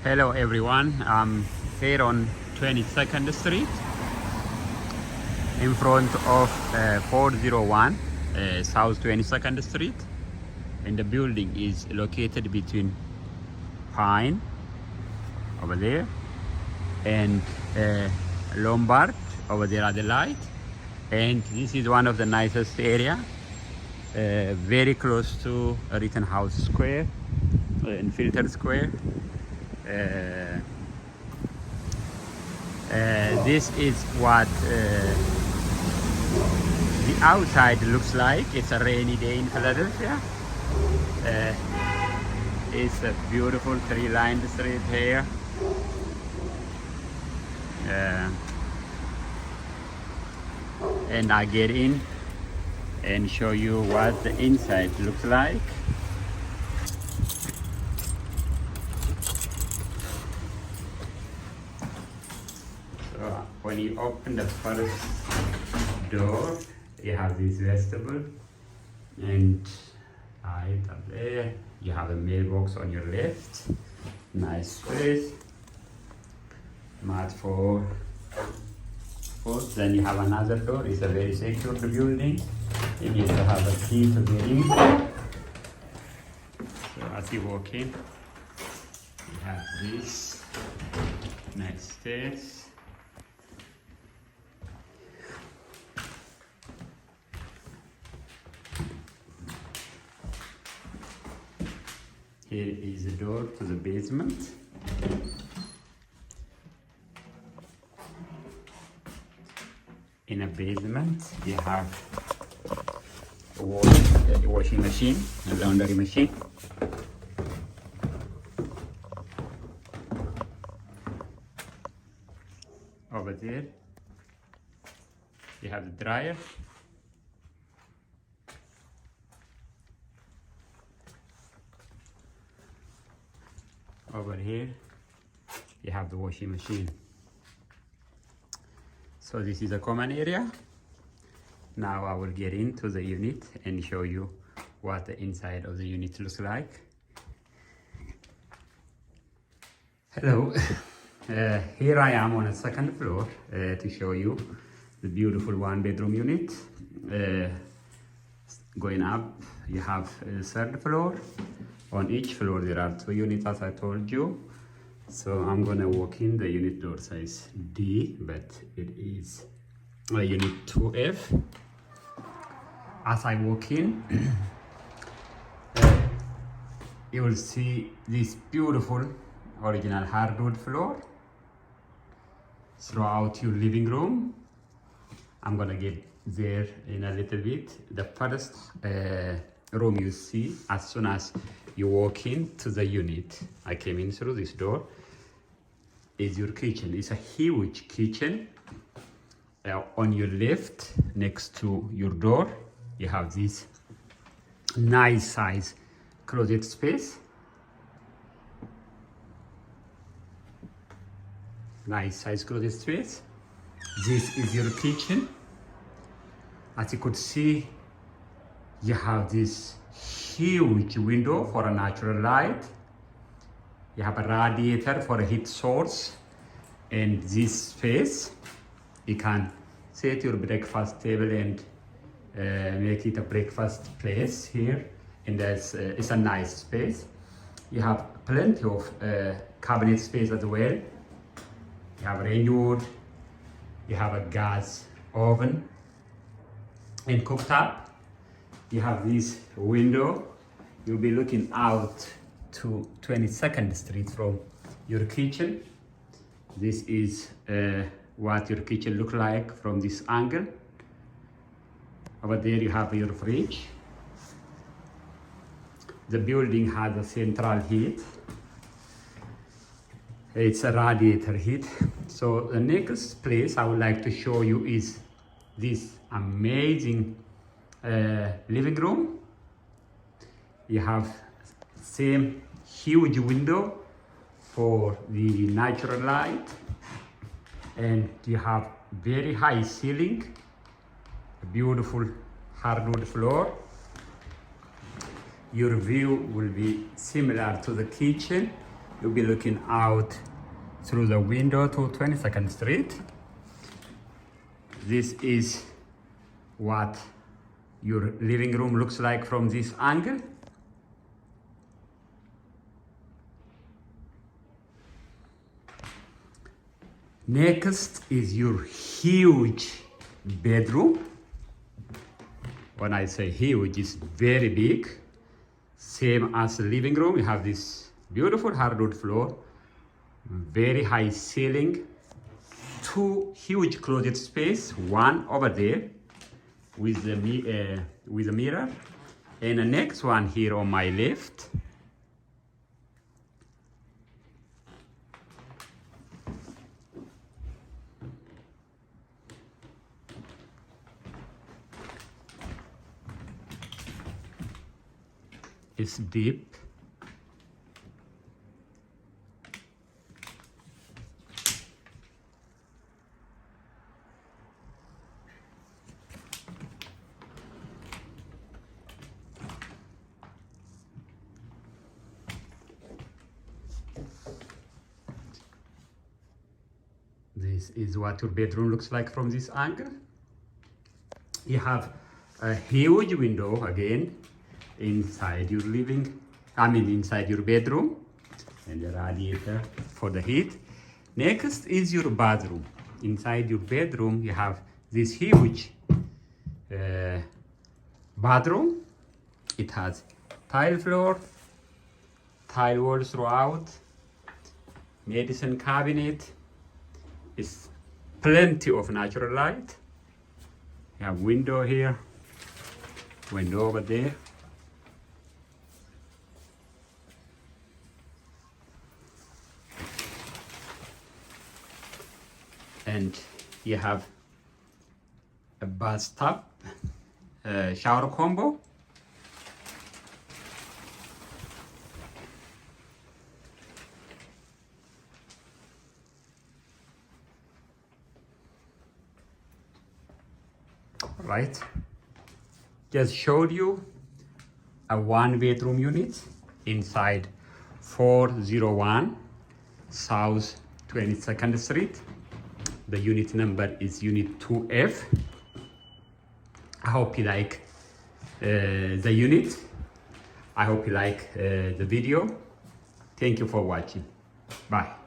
Hello everyone, I'm here on 22nd Street in front of 401 South 22nd Street, and the building is located between Pine over there and Lombard over there at the light. And this is one of the nicest area, very close to Rittenhouse Square and Filter Square. This is what the outside looks like. It's a rainy day in Philadelphia. It's a beautiful tree-lined street here. And I get in and show you what the inside looks like. So when you open the first door, you have this vestibule, and right up there you have a mailbox on your left. Nice space, mat for food. Then you have another door. It's a very secure building. You need to have a key to get in. So as you walk in, you have this nice stairs. Here is the door to the basement. In a basement, you have a washing machine, a laundry machine. Over there, you have the dryer. Over here, you have the washing machine. So this is a common area. Now I will get into the unit and show you what the inside of the unit looks like. Hello, here I am on a second floor to show you the beautiful one-bedroom unit. Going up, you have a third floor. On each floor there are 2 units, as I told you. So I'm gonna walk in. The unit door size D, but it is a unit 2F. As I walk in, you will see this beautiful original hardwood floor throughout your living room. I'm gonna get there in a little bit. The first room you see as soon as you walk into the unit, I came in through this door, is your kitchen. It's a huge kitchen. On your left, next to your door, you have this nice size closet space. Nice size closet space. This is your kitchen. As you could see, you have this huge window for a natural light. You have a radiator for a heat source. And this space, you can set your breakfast table and make it a breakfast place here. And it's a nice space. You have plenty of cabinet space as well. You have range, you have a gas oven and cooktop. You have this window. You'll be looking out to 22nd Street from your kitchen. This is what your kitchen looks like from this angle. Over there you have your fridge. The building has a central heat. It's a radiator heat. So the next place I would like to show you is this amazing living room. You have same huge window for the natural light, and you have very high ceiling, a beautiful hardwood floor. Your view will be similar to the kitchen, You'll be looking out through the window to 22nd Street. This is what your living room looks like from this angle. Next is your huge bedroom. When I say huge, it's very big. Same as the living room. You have this beautiful hardwood floor, very high ceiling, two huge closet space, one over there with the mirror, and the next one here on my left. It's deep. This is what your bedroom looks like from this angle. You have a huge window again inside your inside your bedroom, and the radiator for the heat. Next is your bathroom. Inside your bedroom, you have this huge bathroom. It has tile floor, tile walls throughout, medicine cabinet. It's plenty of natural light. You have window here, window over there. And you have a bathtub, shower combo. Right, just showed you a one bedroom unit inside 401 South 22nd Street. The unit number is unit 2F. I hope you like the unit. I hope you like the video. Thank you for watching. Bye.